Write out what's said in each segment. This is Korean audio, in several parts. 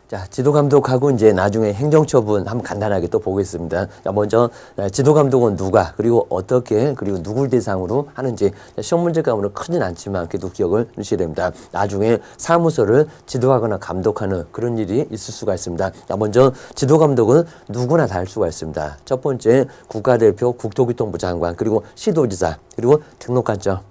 자, 지도감독하고 이제 나중에 행정처분 한번 간단하게 또 보겠습니다. 자, 먼저 지도감독은 누가 그리고 어떻게 그리고 누굴 대상으로 하는지 시험 문제감으로 크진 않지만 그래도 기억을 주셔야 됩니다. 나중에 사무소를 지도하거나 감독하는 그런 일이 있을 수가 있습니다. 자, 먼저 지도감독은 누구나 다 할 수가 있습니다. 첫 번째 국가대표, 국토교통부 장관 그리고 시도지사 그리고 등록관청.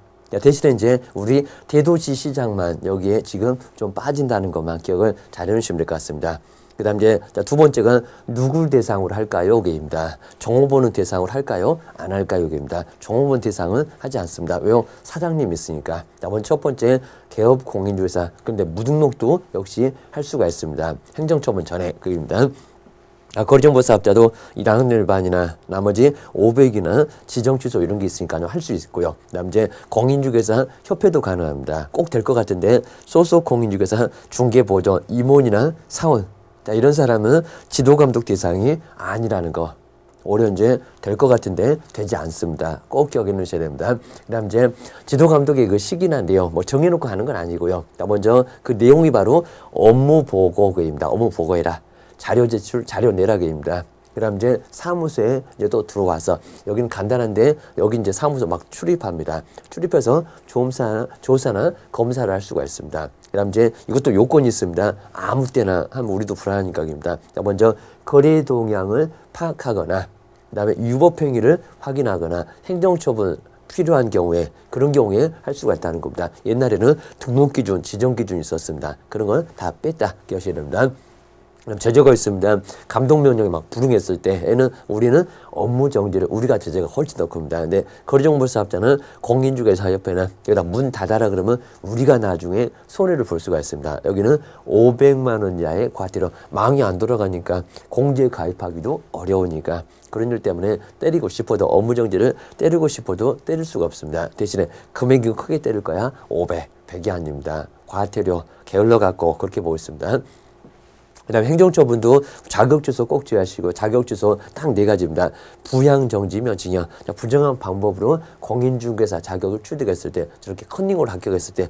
대신에 이제 우리 대도시시장만 여기에 지금 좀 빠진다는 것만 기억을 잘 해주시면 될 것 같습니다. 그 다음 이제 두 번째가 누굴 대상으로 할까요? 게입니다. 종업원은 대상으로 할까요? 안 할까요? 게입니다. 종업원 대상은 하지 않습니다. 왜요? 사장님이 있으니까. 먼저 첫 번째 개업 공인중개사. 그런데 무등록도 역시 할 수가 있습니다. 행정처분 전에 그입니다. 거리정보사업자도 1학년 일반이나 나머지 500이나 지정취소 이런 게 있으니까 할 수 있고요. 그다음 이제 공인중개사 협회도 가능합니다. 꼭 될 것 같은데 소속 공인중개사 중개보조 임원이나 사원 자, 이런 사람은 지도감독 대상이 아니라는 거. 올해 이제 될 것 같은데 되지 않습니다. 꼭 기억해 놓으셔야 됩니다. 그다음 이제 지도감독의 그 시기나인데요. 뭐 정해놓고 하는 건 아니고요. 먼저 그 내용이 바로 업무 보고입니다. 업무 보고해라. 자료 제출, 자료 내라기입니다. 그다음 이제 사무소에 이제 또 들어와서 여기는 간단한데 여기 이제 사무소 막 출입합니다. 출입해서 조사나 검사를 할 수가 있습니다. 그다음 이제 이것도 요건이 있습니다. 아무 때나 하면 우리도 불안하니까입니다. 먼저 거래 동향을 파악하거나 그다음에 위법 행위를 확인하거나 행정처분 필요한 경우에 그런 경우에 할 수가 있다는 겁니다. 옛날에는 등록 기준, 지정 기준이 있었습니다. 그런 걸 다 뺐다 기억하셔야 됩니다. 제재가 있습니다. 감독명령이 막 불응했을 때에는 우리는 업무 정지를 우리가 제재가 훨씬 더 큽니다. 근데 거리정보사업자는 공인중개사협회나 여기다 문 닫아라 그러면 우리가 나중에 손해를 볼 수가 있습니다. 여기는 500만 원 이하의 과태료. 망이 안 돌아가니까 공제에 가입하기도 어려우니까 그런 일 때문에 때리고 싶어도 업무 정지를 때리고 싶어도 때릴 수가 없습니다. 대신에 금액이 크게 때릴 거야 500, 100이 아닙니다. 과태료 게을러 갖고 그렇게 보고 있습니다. 그 다음에 행정처분도 자격주소 꼭 주의하시고 자격주소 딱 4가지입니다. 부양정지면 징역. 부정한 방법으로 공인중개사 자격을 취득했을 때 저렇게 컨닝으로 합격했을 때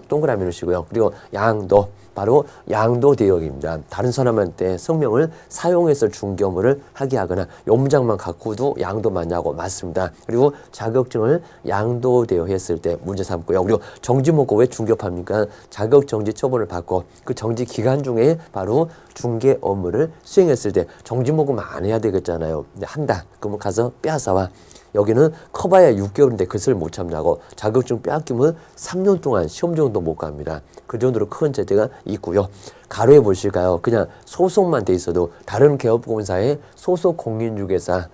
동그라미 넣으시고요. 그리고 양도. 바로 양도 대역입니다. 다른 사람한테 성명을 사용해서 중개업무를 하게 하거나 요 문장만 갖고도 양도 맞냐고 맞습니다. 그리고 자격증을 양도 대여했을 때 문제 삼고요. 그리고 정지 먹고 왜 중개업합니까? 자격 정지 처분을 받고 그 정지 기간 중에 바로 중개 업무를 수행했을 때 정지 먹으면 안 해야 되겠잖아요. 근데 한다. 그러면 가서 빼앗아와. 여기는 커봐야 6개월인데 그것을 못 참냐고 자격증 빼앗기면 3년 동안 시험 정도 못 갑니다. 그 정도로 큰 제재가 있고요. 가로에 보실까요? 그냥 소속만 돼 있어도 다른 개업공사의 소속 공인중개사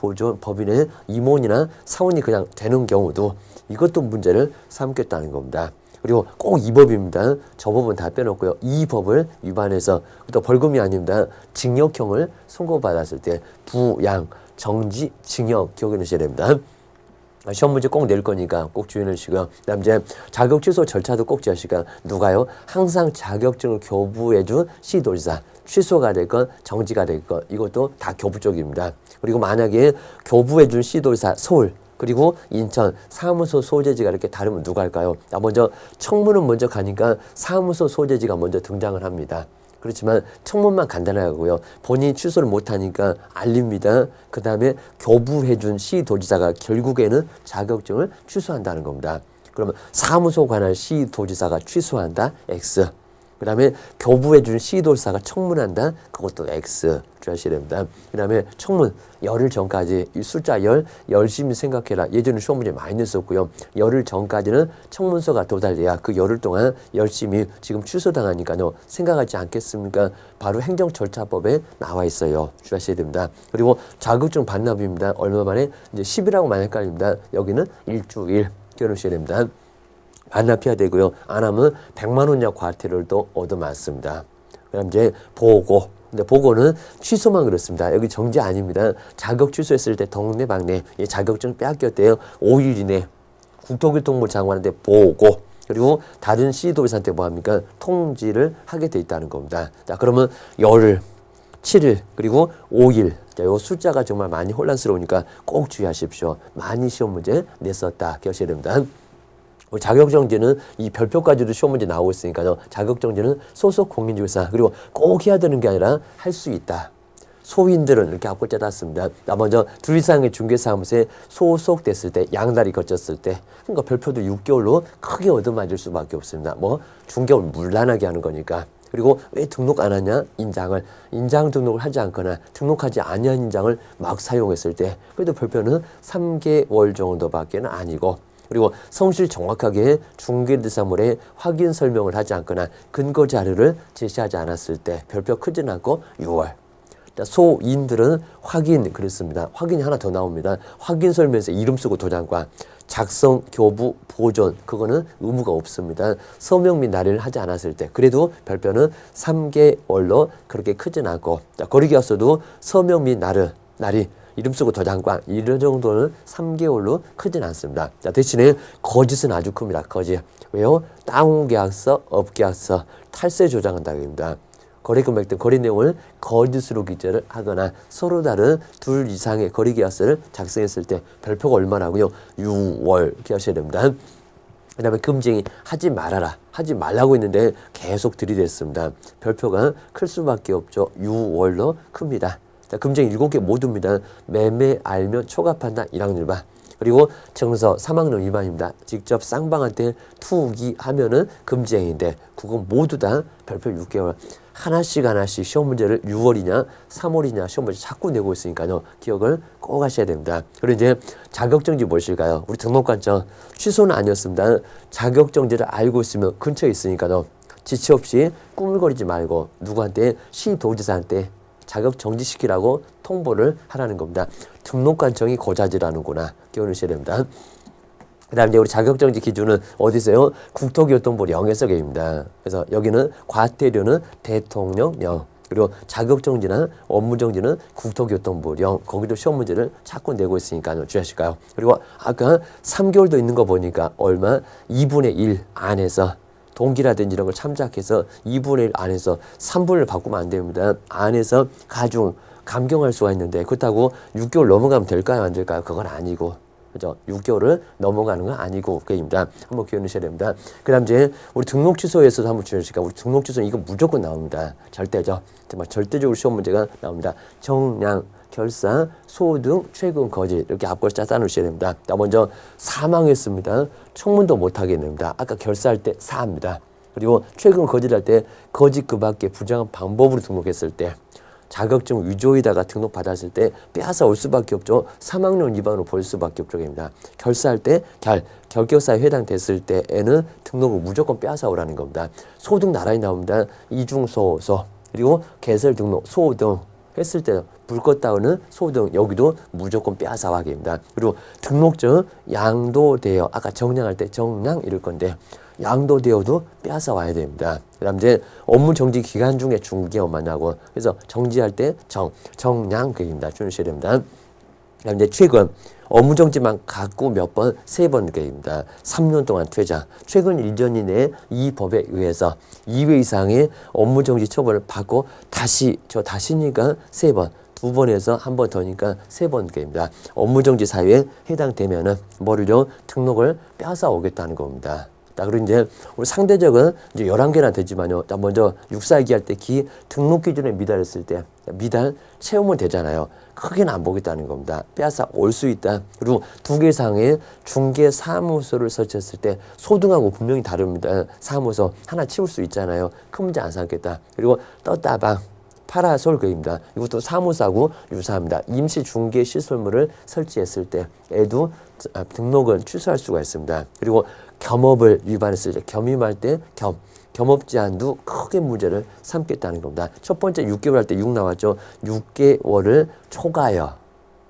중개보조법인의 임원이나 사원이 그냥 되는 경우도 이것도 문제를 삼겠다는 겁니다. 그리고 꼭 이 법입니다. 저 법은 다 빼놓고요. 이 법을 위반해서 또 벌금이 아닙니다. 징역형을 선고받았을 때 부양, 정지, 징역 기억해 두셔야 됩니다. 시험 문제 꼭 낼 거니까 꼭 주의해 주시고요. 그다음 이제 자격 취소 절차도 꼭 지하시니까 누가요? 항상 자격증을 교부해준 시도지사 취소가 될 건 정지가 될 건 이것도 다 교부 쪽입니다. 그리고 만약에 교부해준 시도지사 서울 그리고 인천 사무소 소재지가 이렇게 다르면 누가 할까요? 먼저 청문은 먼저 가니까 사무소 소재지가 먼저 등장을 합니다. 그렇지만 청문만 간단하고요. 본인이 취소를 못하니까 알립니다. 그 다음에 교부해준 시도지사가 결국에는 자격증을 취소한다는 겁니다. 그러면 사무소 관할 시도지사가 취소한다. X. 그 다음에 교부해준 시도지사가 청문한다. 그것도 X. 주의하셔야 됩니다. 그 다음에 청문 열흘 전까지 이 숫자 열심히 생각해라. 예전에 시험 문제 많이 냈었고요. 열흘 전까지는 청문서가 도달돼야 그 열흘 동안 열심히 지금 취소당하니까요. 생각하지 않겠습니까? 바로 행정절차법에 나와 있어요. 주의하셔야 됩니다. 그리고 자격증 반납입니다. 얼마 만에 이제 10이라고 많이 헷갈립니다. 여기는 일주일 기억하셔야 됩니다. 반납해야 되고요. 안 하면 100만 원 이하 과태료를 또 얻어맞습니다. 그다음 이제 보고. 근데 보고는 취소만 그렇습니다. 여기 정지 아닙니다. 자격 취소했을 때 동네방네 자격증 빼앗겼대요. 5일 이내 국토교통부 장관한테 보고 그리고 다른 시도지사한테 뭐 합니까? 통지를 하게 돼 있다는 겁니다. 자, 그러면 열흘, 7일 그리고 5일 자, 요 숫자가 정말 많이 혼란스러우니까 꼭 주의하십시오. 많이 시험 문제 냈었다. 기억하셔야 됩니다. 자격정지는 이 별표까지도 시험 문제 나오고 있으니까요. 자격정지는 소속 공인중개사 그리고 꼭 해야 되는 게 아니라 할 수 있다. 소인들은 이렇게 앞글 짜놨습니다. 먼저 둘 이상의 중개사무소에 소속됐을 때, 양다리 거쳤을 때, 그러니까 별표도 6개월로 크게 얻어맞을 수밖에 없습니다. 뭐 중개월 물란하게 하는 거니까. 그리고 왜 등록 안 하냐? 인장 등록을 하지 않거나 등록하지 아니한 인장을 막 사용했을 때, 그래도 별표는 3개월 정도밖에는 아니고. 그리고 성실 정확하게 중개대사물에 확인 설명을 하지 않거나 근거 자료를 제시하지 않았을 때 별표 크진 않고 6월. 소인들은 확인 그랬습니다. 확인이 하나 더 나옵니다. 확인 설명에서 이름 쓰고 도장과 작성, 교부, 보존 그거는 의무가 없습니다. 서명 및 날인을 하지 않았을 때 그래도 별표는 3개월로 그렇게 크진 않고 거리계약서도 서명 및 날이 이름 쓰고 도장과 이런 정도는 3개월로 크진 않습니다. 자, 대신에 거짓은 아주 큽니다. 거짓. 왜요? 다운계약서, 업계약서, 탈세 조장한다고 합니다. 거래 금액 등 거래 내용을 거짓으로 기재를 하거나 서로 다른 둘 이상의 거래 계약서를 작성했을 때 별표가 얼마라고요? 6월 이렇게 하셔야 됩니다. 그 다음에 금쟁이 하지 말아라. 하지 말라고 했는데 계속 들이댔습니다. 별표가 클 수밖에 없죠. 6월로 큽니다. 자, 금쟁이 7개 모두입니다. 매매, 알면, 초과판단, 1학년 일반. 그리고 정서 3학년 위반입니다. 직접 쌍방한테 투기하면은 금지행위인데 그건 모두 다 별표 6개월 하나씩 시험 문제를 6월이냐 3월이냐 시험 문제 자꾸 내고 있으니까요. 기억을 꼭 하셔야 됩니다. 그리고 이제 자격정지 무엇일까요? 우리 등록관청 취소는 아니었습니다. 자격정지를 알고 있으면 근처에 있으니까요. 지체 없이 꾸물거리지 말고 누구한테 시도지사한테 자격 정지시키라고 통보를 하라는 겁니다. 등록관청이 고자질하는구나. 기억하셔야 됩니다. 그 다음에 이제 우리 자격정지 기준은 어디서요? 국토교통부 영해석입니다. 그래서 여기는 과태료는 대통령령. 그리고 자격정지나 업무정지는 국토교통부령. 거기도 시험 문제를 자꾸 내고 있으니까 주의하실까요? 그리고 아까 3개월도 있는 거 보니까 얼마? 2분의 1 안에서 동기라든지 이런 걸 참작해서 2분의 1 안에서 3분을 바꾸면 안 됩니다. 안에서 가중, 감경할 수가 있는데 그렇다고 6개월 넘어가면 될까요? 안 될까요? 그건 아니고. 그죠? 6개월을 넘어가는 건 아니고 그입니다. 한번 기억해 주셔야 됩니다. 그 다음 이제 우리 등록 취소에서도 한번 주의하실까? 우리 등록 취소는 이거 무조건 나옵니다. 절대죠. 정말 절대적으로 시험 문제가 나옵니다. 정량, 결사, 소등, 최근, 거짓 이렇게 앞걸 짜서 놓으셔야 됩니다. 자, 먼저 사망했습니다. 청문도 못하게 됩니다. 아까 결사할 때 사합니다. 그리고 최근 거짓할 때 거짓 그 밖에 부정한 방법으로 등록했을 때 자격증 위조에다가 등록받았을 때 빼앗아 올 수밖에 없죠. 3학년 위반으로 볼 수밖에 없죠. 결사할 때 결격사에 해당됐을 때에는 등록을 무조건 빼앗아 오라는 겁니다. 소등 나란히 나옵니다. 이중소소 그리고 개설 등록 소등 했을 때 불 껐다고는 소등 여기도 무조건 빼앗아 와게 됩니다. 그리고 등록증 양도되어 아까 정량할 때 정량 이럴 건데 양도되어도 빼앗아 와야 됩니다. 그 다음 이제 업무 정지 기간 중에 중개업 만나고 그래서 정지할 때 정량 그입니다. 주의하셔야 됩니다. 그 다음 이제 최근 업무 정지만 갖고 몇 번? 3번 그입니다. 3년 동안 퇴장. 최근 1년 이내에 이 법에 의해서 2회 이상의 업무 정지 처벌을 받고 다시니까 3번. 2번에서 한 번 더니까 3번 게입니다. 업무정지 사유에 해당되면은 뭐를요? 등록을 빼앗아 오겠다는 겁니다. 자, 그리고 이제 우리 상대적은 이제 11개나 되지만요. 자, 먼저 642기 할 때 등록 기준에 미달했을 때 미달 채우면 되잖아요. 크게는 안 보겠다는 겁니다. 빼앗아 올 수 있다. 그리고 2개 이상의 중개 사무소를 설치했을 때 소등하고 분명히 다릅니다. 사무소 하나 치울 수 있잖아요. 큰 문제 안 삼겠다. 그리고 떴다방 파라솔 그입니다. 이것도 사무소하고 유사합니다. 임시 중개 시설물을 설치했을 때 에도 등록은 취소할 수가 있습니다. 그리고 겸업을 위반했을 때 겸임할 때 겸업 제한도 크게 문제를 삼겠다는 겁니다. 첫 번째 6개월 할 때 6 나왔죠. 6개월을 초과하여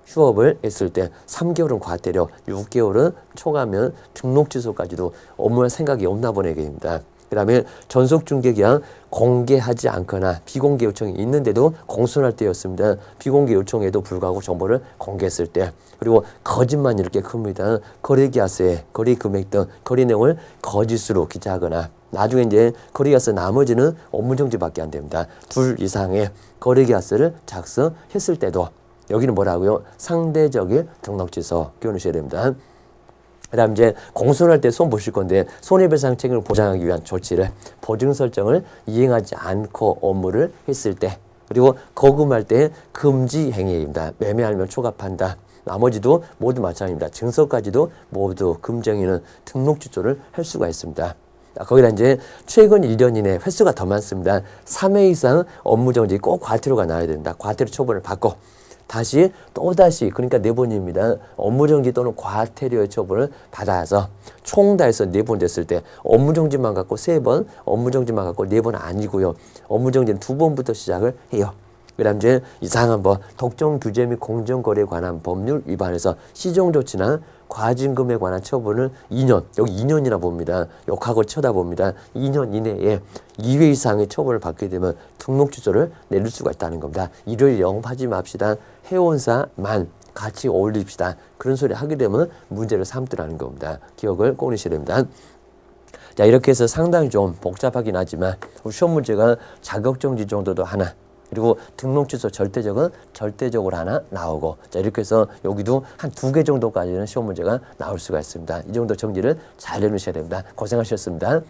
휴업을 했을 때 3개월은 과태료, 6개월은 초과하면 등록 취소까지도 업무할 생각이 없나 보네 입니다. 그 다음에 전속중개기한 공개하지 않거나 비공개 요청이 있는데도 공손할 때였습니다. 비공개 요청에도 불구하고 정보를 공개했을 때. 그리고 거짓만 이렇게 큽니다. 거래계약서에 거래 금액 등 거래 내용을 거짓으로 기재하거나 나중에 이제 거래계약서 나머지는 업무정지밖에 안 됩니다. 2 이상의 거래계약서를 작성했을 때도 여기는 뭐라고요? 상대적인 등록 취소 기억하셔야 됩니다. 그다음 이제 공손할 때 손 보실 건데 손해배상 책임을 보장하기 위한 조치를 보증 설정을 이행하지 않고 업무를 했을 때 그리고 거금할 때 금지 행위입니다. 매매하면 초과한다. 나머지도 모두 마찬가지입니다. 증서까지도 모두 금지 행위는 등록 취소를 할 수가 있습니다. 거기다 이제 최근 1년 이내 횟수가 더 많습니다. 3회 이상 업무 정지 꼭 과태료가 나와야 된다. 과태료 처분을 받고 다시 또다시 그러니까 4번입니다. 업무정지 또는 과태료의 처분을 받아서 총 다 해서 4번 됐을 때 업무정지만 갖고 3번, 업무정지만 갖고 4번 아니고요. 업무정지는 2번부터 시작을 해요. 그다음 이제 이상한 법, 독점 규제 및 공정거래에 관한 법률 위반에서 시정조치나 과징금에 관한 처분을 2년, 여기 2년이라 봅니다. 욕하고 쳐다봅니다. 2년 이내에 2회 이상의 처분을 받게 되면 등록 취소를 내릴 수가 있다는 겁니다. 일요일 영업하지 맙시다. 회원사만 같이 어울립시다. 그런 소리 하게 되면 문제를 삼더라는 겁니다. 기억을 꼭 하셔야 됩니다. 자, 이렇게 해서 상당히 좀 복잡하긴 하지만 우리 시험 문제가 자격정지 정도도 하나 그리고 등록 취소 절대적으로 하나 나오고 자 이렇게 해서 여기도 한 2개 정도까지는 시험 문제가 나올 수가 있습니다. 이 정도 정리를 잘 해놓으셔야 됩니다. 고생하셨습니다.